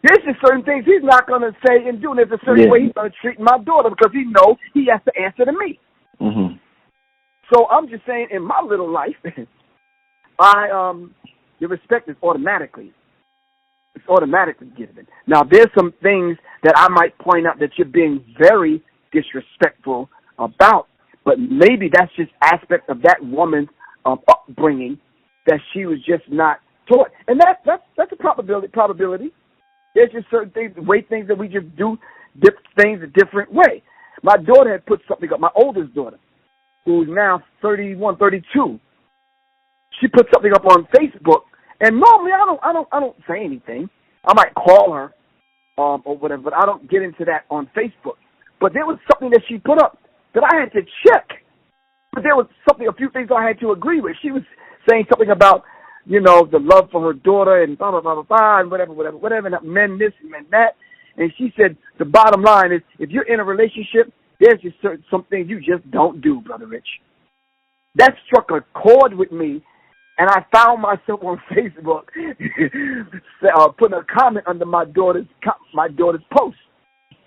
There's just certain things he's not going to say and do, and there's a certain way he's going to treat my daughter because he knows he has to answer to me. Mm-hmm. So I'm just saying, in my little life, the respect is automatically given. Now, there's some things that I might point out that you're being very disrespectful about, but maybe that's just aspect of that woman's upbringing that she was just not taught, and that's a probability. There's just certain things that we just do things a different way. My daughter had put something up. My oldest daughter, who's now 31, 32, she put something up on Facebook, and normally I don't say anything, I might call her or whatever, but I don't get into that on Facebook. But there was something that she put up that I had to check. But there was a few things I had to agree with. She was saying something about, the love for her daughter and blah, blah, blah, blah, blah, and whatever, and men this and men that. And she said the bottom line is if you're in a relationship, there's just some things you just don't do, Brother Rich. That struck a chord with me, and I found myself on Facebook putting a comment under my daughter's post.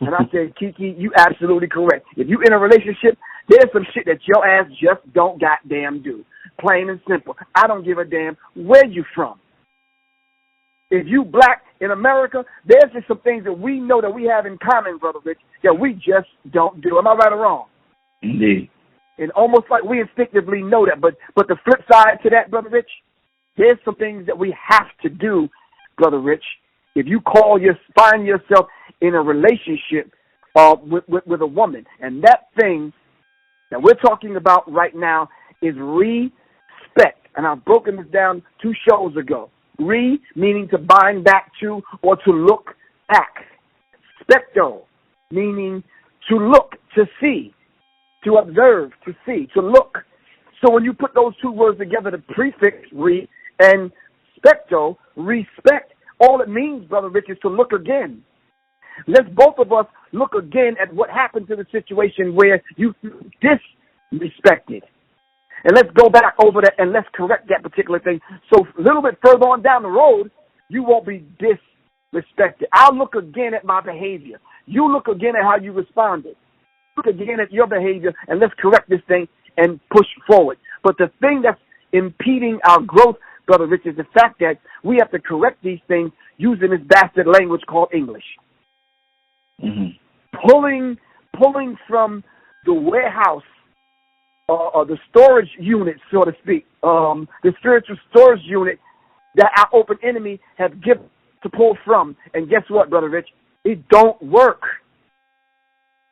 And I said, Kiki, you absolutely correct. If you in a relationship, there's some shit that your ass just don't goddamn do. Plain and simple. I don't give a damn where you from. If you black in America, there's just some things that we know that we have in common, Brother Rich, that we just don't do. Am I right or wrong? Indeed. And almost like we instinctively know that. But the flip side to that, Brother Rich, there's some things that we have to do, Brother Rich. If you find yourself in a relationship with a woman, and that thing that we're talking about right now is respect. And I've broken this down 2 shows ago. Re, meaning to bind back to or to look back. Specto, meaning to look, to see, to observe, to see, to look. So when you put those 2 words together, the prefix re and specto, respect, all it means, Brother Rich, is to look again. Let's both of us look again at what happened to the situation where you disrespected. And let's go back over that and let's correct that particular thing. So a little bit further on down the road, you won't be disrespected. I'll look again at my behavior. You look again at how you responded. Look again at your behavior and let's correct this thing and push forward. But the thing that's impeding our growth, Brother Rich, is the fact that we have to correct these things using this bastard language called English. Mm-hmm. Pulling from the warehouse or the storage unit, so to speak, the spiritual storage unit that our open enemy have given to pull from. And guess what, Brother Rich? It don't work.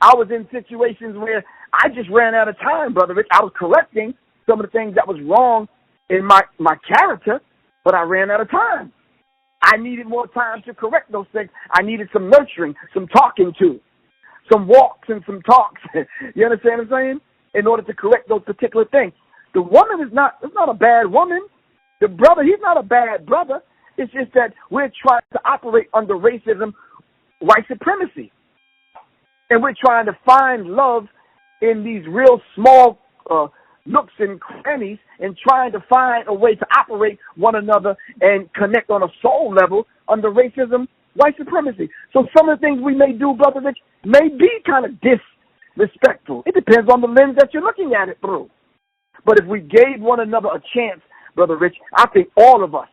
I was in situations where I just ran out of time, Brother Rich. I was correcting some of the things that was wrong in my character, but I ran out of time. I needed more time to correct those things. I needed some nurturing, some talking to, some walks and some talks. You understand what I'm saying? In order to correct those particular things. The woman is not a bad woman. The brother, he's not a bad brother. It's just that we're trying to operate under racism, white supremacy. And we're trying to find love in these real small nooks and crannies and trying to find a way to operate one another and connect on a soul level under racism, white supremacy. So some of the things we may do, Brother Rich, may be kind of disrespectful. It depends on the lens that you're looking at it through. But if we gave one another a chance, Brother Rich, I think all of us,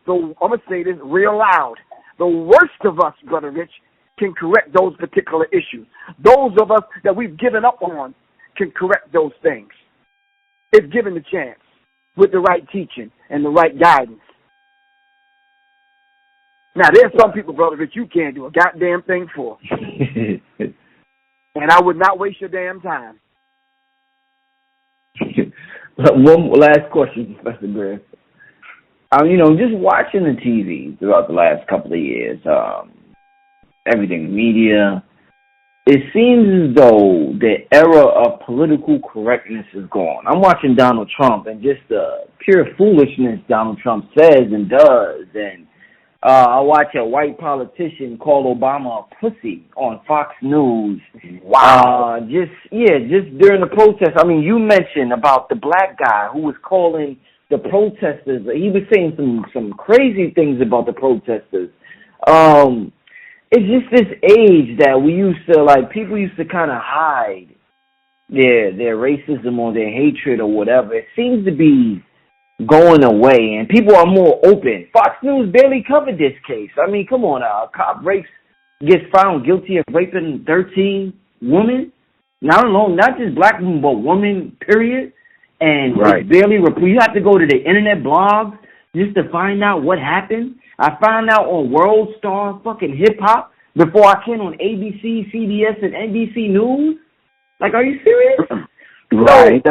so I'm going to say this real loud, the worst of us, Brother Rich, can correct those particular issues. Those of us that we've given up on can correct those things. If given the chance, with the right teaching and the right guidance. Now, there's some people, Brother Rich, you can't do a goddamn thing for. And I would not waste your damn time. One last question, Professor Griff. Just watching the TV throughout the last couple of years, everything, media, it seems as though the era of political correctness is gone. I'm watching Donald Trump and just the pure foolishness Donald Trump says and does. And I watch a white politician call Obama a pussy on Fox News. Wow. Just during the protest. I mean, you mentioned about the black guy who was calling the protesters. He was saying some crazy things about the protesters. It's just this age that people used to kind of hide their racism or their hatred or whatever. It seems to be going away, and people are more open. Fox News barely covered this case. I mean, come on, a cop gets found guilty of raping 13 women. Not just black women, but women, period. And right. You have to go to the internet blogs just to find out what happened. I found out on World Star fucking Hip Hop before I came on ABC, CBS, and NBC News. Like, are you serious? Right.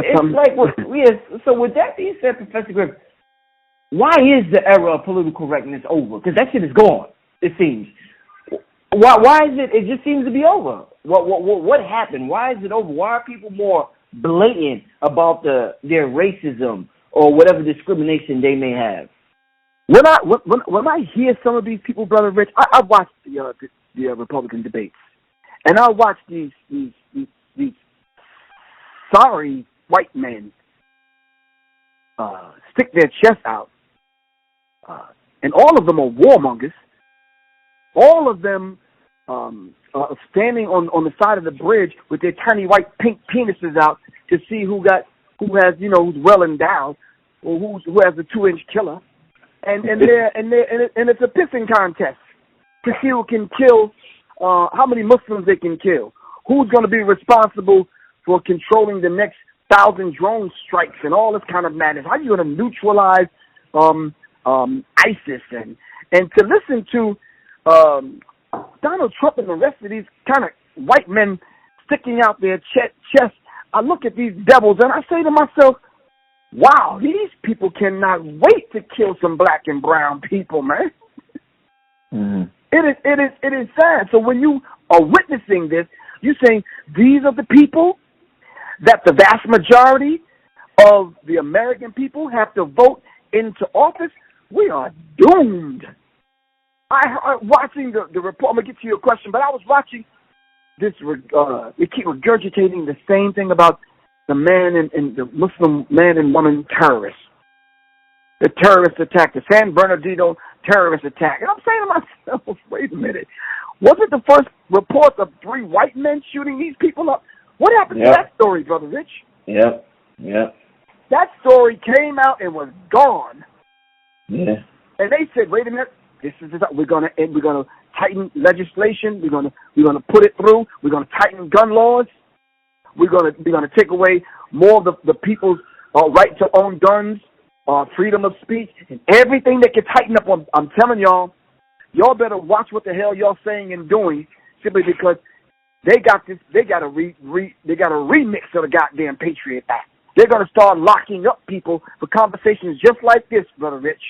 So with that being said, Professor Griff, why is the era of political correctness over? Because that shit is gone. It seems. Why is it? It just seems to be over. What happened? Why is it over? Why are people more blatant about their racism or whatever discrimination they may have? When I hear some of these people, Brother Rich, I watch the Republican debates, and I watch these sorry white men stick their chest out, and all of them are warmongers. All of them standing on the side of the bridge with their tiny white pink penises out to see who's who's well endowed or who has the 2-inch killer, and it's a pissing contest to see who can kill, how many Muslims they can kill, who's going to be responsible for controlling the next 1,000 drone strikes and all this kind of madness. How are you going to neutralize ISIS and to listen to Donald Trump and the rest of these kind of white men sticking out their chest? I look at these devils and I say to myself, wow, these people cannot wait to kill some black and brown people, man. Mm-hmm. It is sad. So when you are witnessing this, you're saying these are the people that the vast majority of the American people have to vote into office. We are doomed. I'm watching the report. I'm going to get to your question, but I was watching this. They keep regurgitating the same thing about the man and the Muslim man and woman terrorists. The terrorist attack, the San Bernardino terrorist attack. And I'm saying to myself, wait a minute. Was it the first report of 3 white men shooting these people up? What happened to that story, Brother Rich? Yep. That story came out and was gone. Yeah. And they said, wait a minute, we're gonna tighten legislation. We're gonna put it through. We're gonna tighten gun laws. We're gonna take away more of the people's right to own guns, freedom of speech, and everything that can tighten up on. I'm telling y'all better watch what the hell y'all saying and doing, simply because they got a remix of the goddamn Patriot Act. They're gonna start locking up people for conversations just like this, Brother Rich.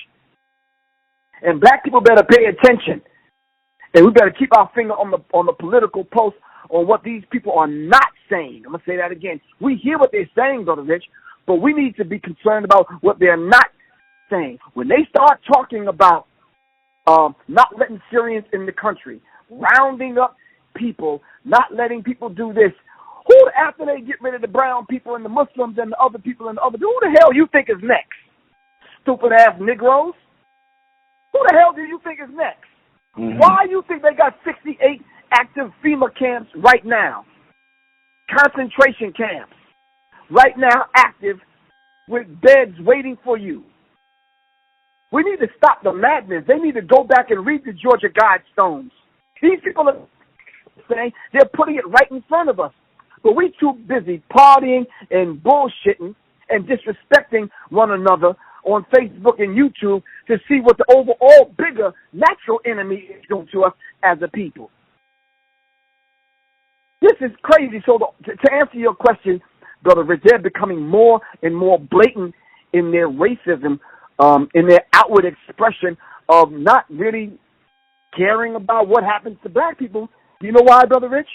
And black people better pay attention, and we better keep our finger on the political pulse on what these people are not saying. I'm gonna say that again. We hear what they're saying, Brother Rich, but we need to be concerned about what they're not saying. When they start talking about not letting Syrians in the country, rounding up people, not letting people do this, who after they get rid of the brown people and the Muslims and the other people and the other, who the hell you think is next? Stupid ass Negroes. Who the hell do you think is next? Mm-hmm. Why you think they got 68 active FEMA camps right now? Concentration camps right now active with beds waiting for you. We need to stop the madness. They need to go back and read the Georgia Guidestones. These people are saying they're putting it right in front of us. But we too busy partying and bullshitting and disrespecting one another on Facebook and YouTube to see what the overall bigger natural enemy is doing to us as a people. This is crazy. So to answer your question, Brother Rich, they're becoming more and more blatant in their racism, in their outward expression of not really caring about what happens to black people. You know why, Brother Rich?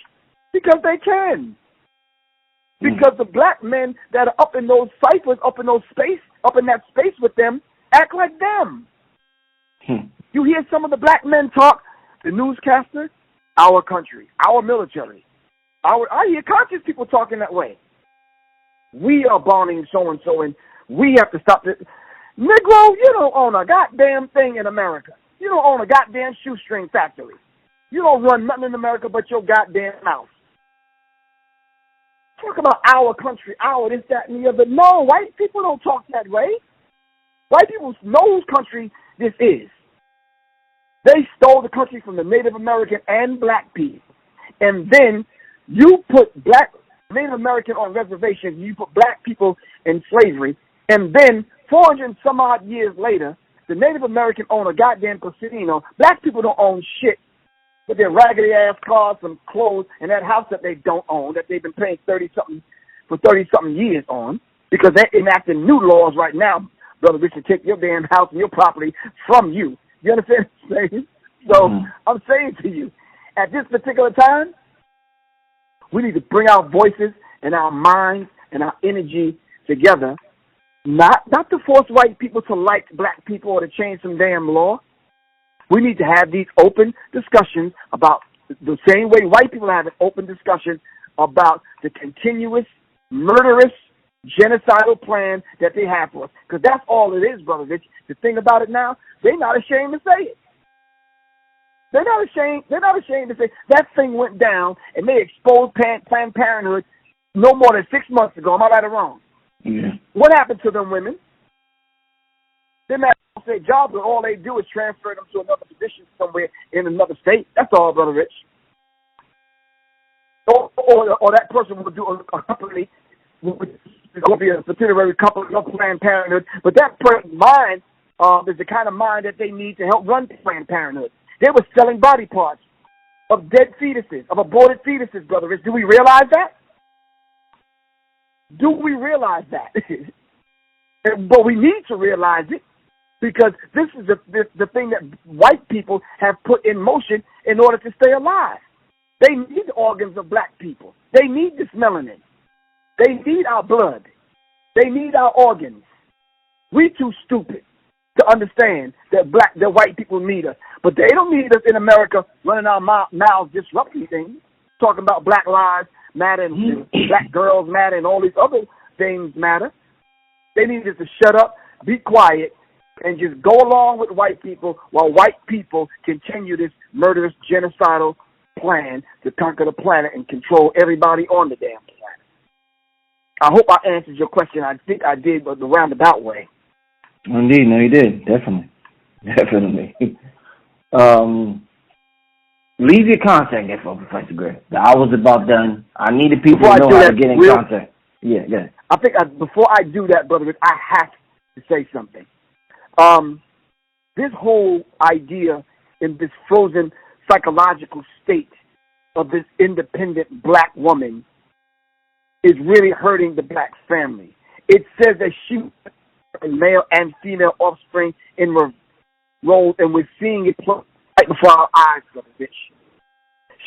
Because they can. Because the black men that are up in those ciphers, up in that space with them, act like them. You hear some of the black men talk, the newscaster, our country, our military. I hear conscious people talking that way. We are bombing so-and-so, and we have to stop it. Negro, you don't own a goddamn thing in America. You don't own a goddamn shoestring factory. You don't run nothing in America but your goddamn mouth. Talk about our country, our this, that, and the other. No, white people don't talk that way. White people know whose country this is. They stole the country from the Native American and black people. And then you put Native American on reservations, you put black people in slavery, and then 400 and some odd years later, the Native American own a goddamn casino. Black people don't own shit with their raggedy ass cars, some clothes, and that house that they don't own, that they've been paying 30-something years on, because they're enacting new laws right now, Brother Rich, to take your damn house and your property from you. You understand what I'm saying? So I'm saying to you, at this particular time, we need to bring our voices and our minds and our energy together, not to force white people to like black people or to change some damn law. We need to have these open discussions about the same way white people have an open discussion about the continuous, murderous, genocidal plan that they have for us. Because that's all it is, Brother Rich. The thing about it now, they're not ashamed to say it. They're not ashamed to say that thing went down and they exposed Planned Parenthood no more than 6 months ago. Am I right or wrong? Yeah. What happened to them women? They might say jobs, but all they do is transfer them to another position somewhere in another state. That's all, Brother Rich. Or that person will do a company, will be a subsidiary company of Planned Parenthood, but that person's mind is the kind of mind that they need to help run Planned Parenthood. They were selling body parts of dead fetuses, of aborted fetuses, Brother Rich. Do we realize that? Do we realize that? But we need to realize it because this is the thing that white people have put in motion in order to stay alive. They need the organs of black people. They need this melanin. They need our blood. They need our organs. We too stupid to understand that white people need us. But they don't need us in America running our mouths disrupting things, talking about Black Lives Matter and Black Girls Matter and all these other things matter. They need us to shut up, be quiet, and just go along with white people while white people continue this murderous, genocidal plan to conquer the planet and control everybody on the damn planet. I hope I answered your question. I think I did, but the roundabout way. Indeed, no, you did. Definitely. Leave your contact info, Professor Griff. The hour's about done. I need the people to know how to get in contact. Yeah. I think before I do that, Brother, I have to say something. This whole idea in this frozen psychological state of this independent black woman is really hurting the black family. It says that she male and female offspring in roles, and we're seeing it right before our eyes, Brother Rich.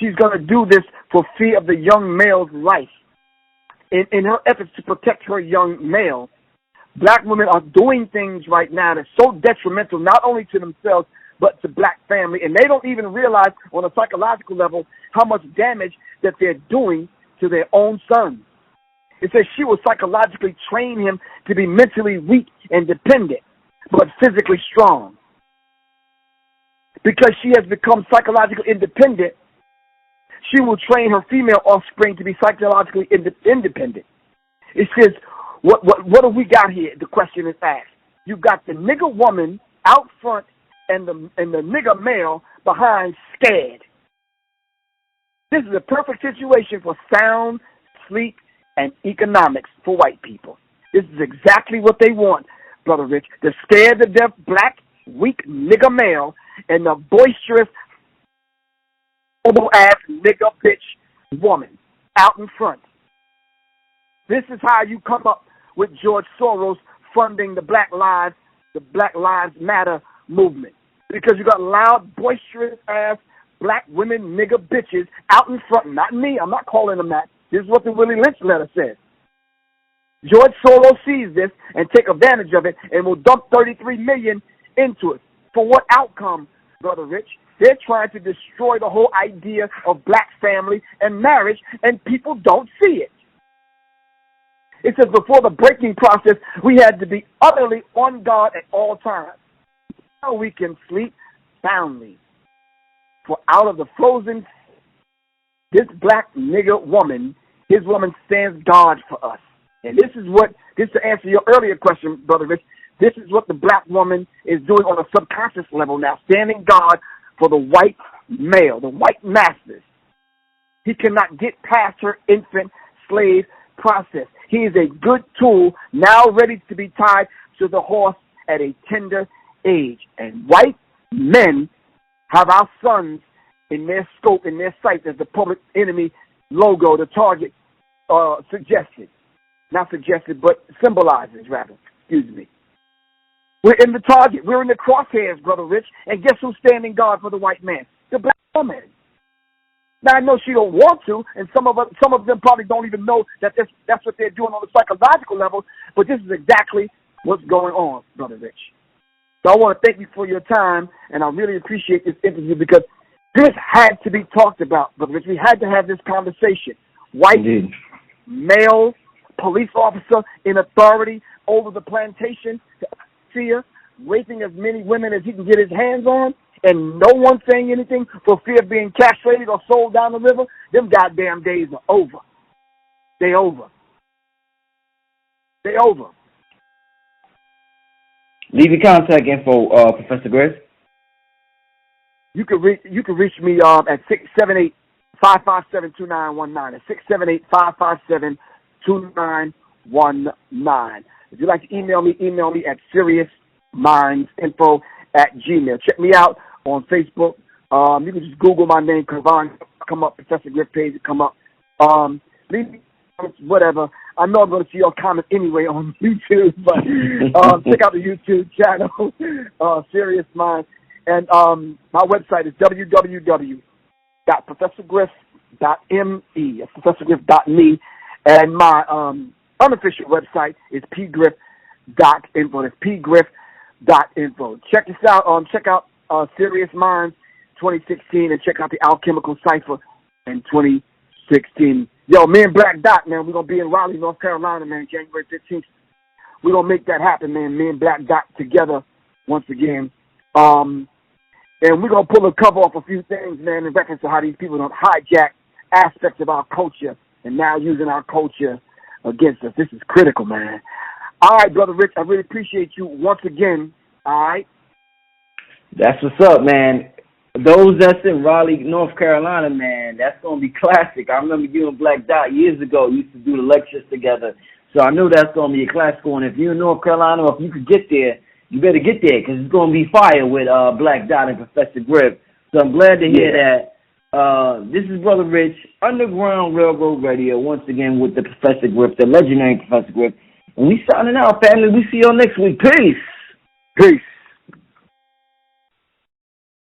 She's going to do this for fear of the young male's life. In her efforts to protect her young male, black women are doing things right now that's so detrimental not only to themselves but to black family, and they don't even realize on a psychological level how much damage that they're doing to their own sons. It says she will psychologically train him to be mentally weak and dependent, but physically strong. Because she has become psychologically independent, she will train her female offspring to be psychologically independent. It says, what have we got here? The question is asked. You've got the nigger woman out front and the nigger male behind, scared. This is a perfect situation for sound, sleep, and economics for white people. This is exactly what they want, Brother Rich. To scare the deaf, black, weak nigger male and the boisterous, homo-ass nigger bitch woman out in front. This is how you come up with George Soros funding the Black Lives Matter movement. Because you got loud, boisterous ass black women, nigger bitches out in front. Not me. I'm not calling them that. This is what the Willie Lynch letter says. George Soros sees this and take advantage of it and will dump $33 million into it. For what outcome, Brother Rich? They're trying to destroy the whole idea of black family and marriage, and people don't see it. It says before the breaking process, we had to be utterly on guard at all times. Now we can sleep soundly. For out of the frozen, this black nigger woman, his woman stands guard for us. And this to answer your earlier question, Brother Rich, this is what the black woman is doing on a subconscious level now, standing guard for the white male, the white masters. He cannot get past her infant slave process. He is a good tool now ready to be tied to the horse at a tender age. And white men have our sons in their scope, in their sight, as the public enemy logo, the target suggested. Not suggested, but symbolizes, rather. Excuse me. We're in the target. We're in the crosshairs, Brother Rich. And guess who's standing guard for the white man? The black woman. Now, I know she don't want to, and some of them probably don't even know that that's what they're doing on the psychological level, but this is exactly what's going on, Brother Rich. So I want to thank you for your time, and I really appreciate this interview because this had to be talked about, Brother Rich. We had to have this conversation. White, male, police officer in authority over the plantation, raping as many women as he can get his hands on, and no one saying anything for fear of being castrated or sold down the river. Them goddamn days are over. They over. They over. Leave your contact info, Professor Griff. You can reach me at 678-557-2919. At 678-557-2919. If you'd like to email me at seriousmindsinfo@gmail. Check me out on Facebook. You can just Google my name, Kavan, come up, Professor Griff page, come up. Leave me comments, whatever. I know I'm going to see your comments anyway on YouTube, but check out the YouTube channel, Serious Mind. And my website is www.professorgriff.me. That's professorgriff.me. And my unofficial website is pgriff.info. That's pgriff.info. Check this out. Check out Serious Minds 2016 and check out the Alchemical Cipher in 2016. Yo, me and Black Dot, man, we're going to be in Raleigh, North Carolina, man, January 15th. We're going to make that happen, man, me and Black Dot together once again. And we're going to pull a cover off a few things, man, in reference to how these people don't hijack aspects of our culture and now using our culture against us. This is critical, man. All right, Brother Rich, I really appreciate you once again. All right? That's what's up, man. Those that's in Raleigh, North Carolina, man, that's going to be classic. I remember you and Black Dot years ago used to do the lectures together. So I knew that's going to be a classical. And if you're in North Carolina or if you could get there, you better get there because it's going to be fire with Black Dot and Professor Griff. So I'm glad to hear that. This is Brother Rich, Underground Railroad Radio, once again with the Professor Griff, the legendary Professor Griff. And we signing out, family. We see y'all next week. Peace. Peace.